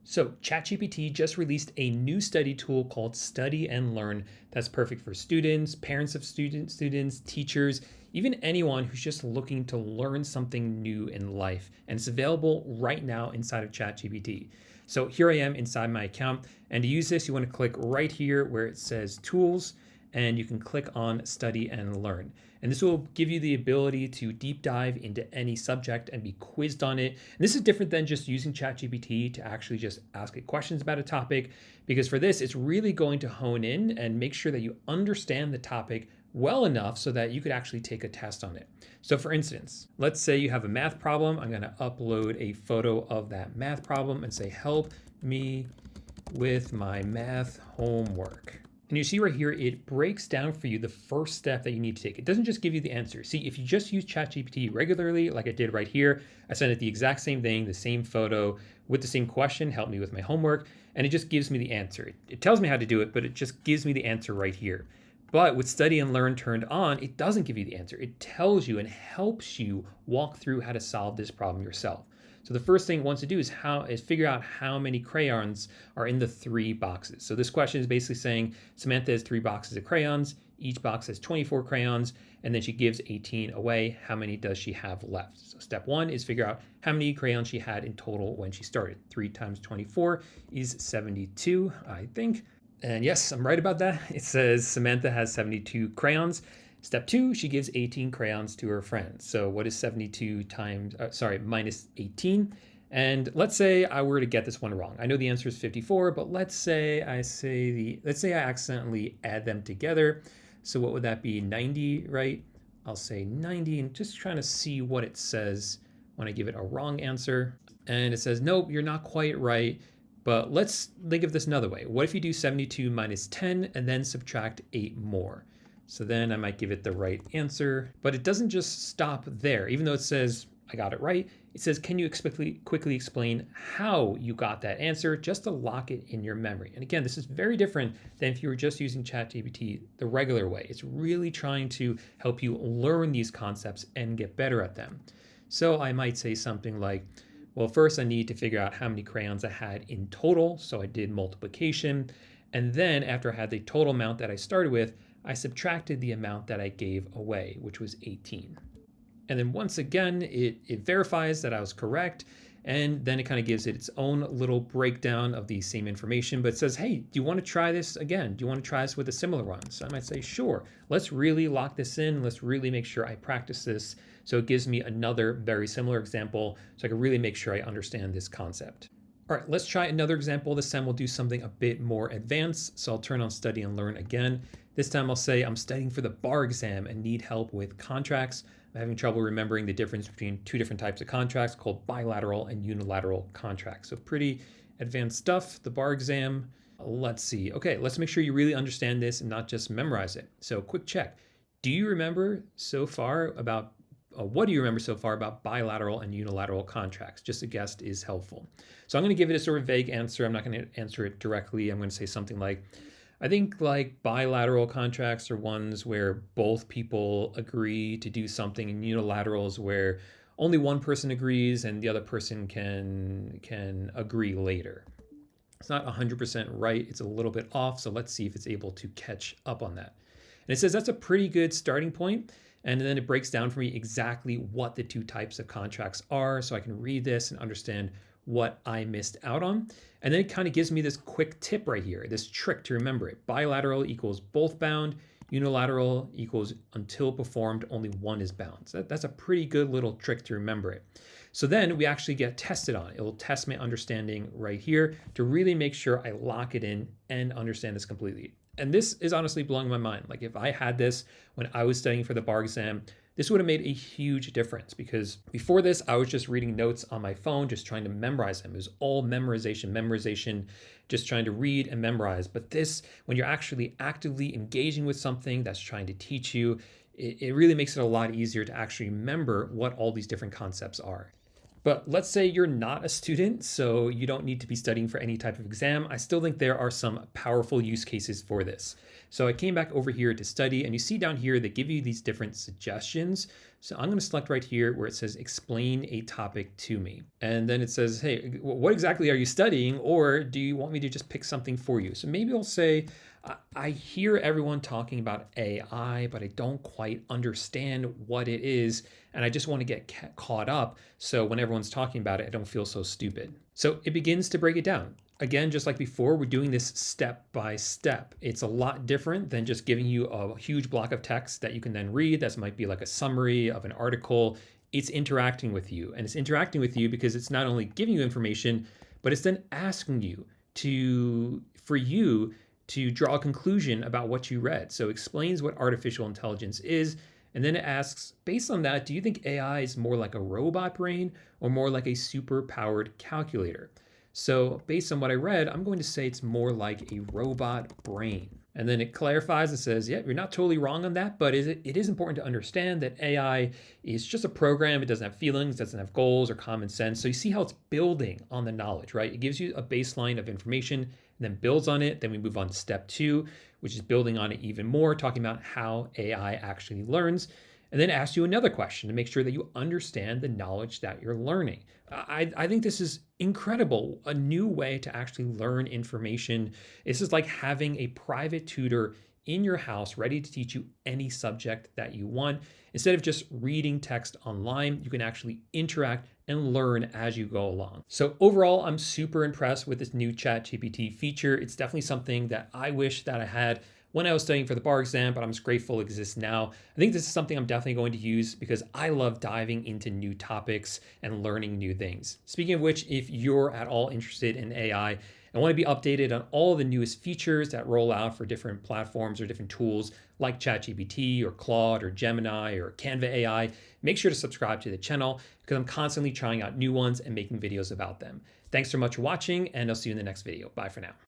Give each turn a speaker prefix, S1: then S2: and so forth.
S1: So, ChatGPT just released a new study tool called Study and Learn that's perfect for students, parents of students, teachers, even anyone who's just looking to learn something new in life. And it's available right now inside of ChatGPT. So, here I am inside my account. And to use this, you want to click right here where it says Tools, and you can click on Study and Learn. And this will give you the ability to deep dive into any subject and be quizzed on it. And this is different than just using ChatGPT to actually just ask it questions about a topic, because for this, it's really going to hone in and make sure that you understand the topic well enough so that you could actually take a test on it. So for instance, let's say you have a math problem. I'm going to upload a photo of that math problem and say, help me with my math homework. And you see right here, it breaks down for you the first step that you need to take. It doesn't just give you the answer. See, if you just use ChatGPT regularly, like I did right here, I sent it the exact same thing, the same photo with the same question, help me with my homework, and it just gives me the answer. It tells me how to do it, but it just gives me the answer right here. But with Study and Learn turned on, it doesn't give you the answer. It tells you and helps you walk through how to solve this problem yourself. So the first thing it wants to do is figure out how many crayons are in the 3 boxes. So this question is basically saying Samantha has 3 boxes of crayons. Each box has 24 crayons, and then she gives 18 away. How many does she have left? So step 1 is figure out how many crayons she had in total when she started. 3 times 24 is 72, I think. And yes, I'm right about that. It says Samantha has 72 crayons. Step 2, she gives 18 crayons to her friends. So what is 72 minus 18? And let's say I were to get this one wrong. I know the answer is 54, but let's say I accidentally add them together. So what would that be? 90, right? I'll say 90 and just trying to see what it says when I give it a wrong answer. And it says, nope, you're not quite right. But let's think of this another way. What if you do 72 minus 10 and then subtract 8 more? So then I might give it the right answer, but it doesn't just stop there. Even though it says I got it right, it says, can you quickly explain how you got that answer, just to lock it in your memory? And again, this is very different than if you were just using ChatGPT the regular way. It's really trying to help you learn these concepts and get better at them. So I might say something like, well, first I need to figure out how many crayons I had in total. So I did multiplication. And then after I had the total amount that I started with, I subtracted the amount that I gave away, which was 18. And then once again, it verifies that I was correct. And then it kind of gives it its own little breakdown of the same information, but it says, hey, do you want to try this again? Do you want to try this with a similar one? So I might say, sure, let's really lock this in. Let's really make sure I practice this. So it gives me another very similar example so I can really make sure I understand this concept. All right, let's try another example. This time we'll do something a bit more advanced. So I'll turn on Study and Learn again. This time I'll say I'm studying for the bar exam and need help with contracts. I'm having trouble remembering the difference between 2 different types of contracts called bilateral and unilateral contracts. So pretty advanced stuff, the bar exam. Let's see. Okay, let's make sure you really understand this and not just memorize it. So quick check. Do you remember so far about what do you remember so far about bilateral and unilateral contracts? Just a guess is helpful. So I'm going to give it a sort of vague answer. I'm not going to answer it directly. I'm going to say something like, I think like bilateral contracts are ones where both people agree to do something, and unilaterals where only one person agrees and the other person can agree later. It's not 100% right. It's a little bit off. So let's see if it's able to catch up on that. And it says that's a pretty good starting point. And then it breaks down for me exactly what the 2 types of contracts are, so I can read this and understand what I missed out on. And then it kind of gives me this quick tip right here, this trick to remember it. Bilateral equals both bound. Unilateral equals until performed, only one is bound. So that's a pretty good little trick to remember it. So then we actually get tested on it. It will test my understanding right here to really make sure I lock it in and understand this completely. And this is honestly blowing my mind. Like if I had this when I was studying for the bar exam, this would have made a huge difference, because before this, I was just reading notes on my phone, just trying to memorize them. It was all memorization, just trying to read and memorize. But this, when you're actually actively engaging with something that's trying to teach you, it really makes it a lot easier to actually remember what all these different concepts are. But let's say you're not a student, so you don't need to be studying for any type of exam. I still think there are some powerful use cases for this. So I came back over here to study, and you see down here, they give you these different suggestions. So I'm going to select right here where it says explain a topic to me. And then it says, hey, what exactly are you studying? Or do you want me to just pick something for you? So maybe I'll say, I hear everyone talking about AI, but I don't quite understand what it is. And I just want to get caught up. So when everyone's talking about it, I don't feel so stupid. So it begins to break it down. Again, just like before, we're doing this step by step. It's a lot different than just giving you a huge block of text that you can then read. That might be like a summary of an article. It's interacting with you. And it's interacting with you because it's not only giving you information, but it's then asking you for you to draw a conclusion about what you read. So it explains what artificial intelligence is. And then it asks, based on that, do you think AI is more like a robot brain or more like a super powered calculator? So based on what I read, I'm going to say it's more like a robot brain. And then it clarifies and says, yeah, you're not totally wrong on that, but it is important to understand that AI is just a program. It doesn't have feelings, doesn't have goals or common sense. So you see how it's building on the knowledge, right? It gives you a baseline of information and then builds on it. Then we move on to step 2, which is building on it even more, talking about how AI actually learns. And then ask you another question to make sure that you understand the knowledge that you're learning. I think this is incredible, a new way to actually learn information. This is like having a private tutor in your house ready to teach you any subject that you want. Instead of just reading text online, you can actually interact and learn as you go along. So overall, I'm super impressed with this new ChatGPT feature. It's definitely something that I wish that I had when I was studying for the bar exam, but I'm just grateful it exists now. I think this is something I'm definitely going to use because I love diving into new topics and learning new things. Speaking of which, if you're at all interested in AI and want to be updated on all the newest features that roll out for different platforms or different tools like ChatGPT or Claude or Gemini or Canva AI, make sure to subscribe to the channel because I'm constantly trying out new ones and making videos about them. Thanks so much for watching, and I'll see you in the next video. Bye for now.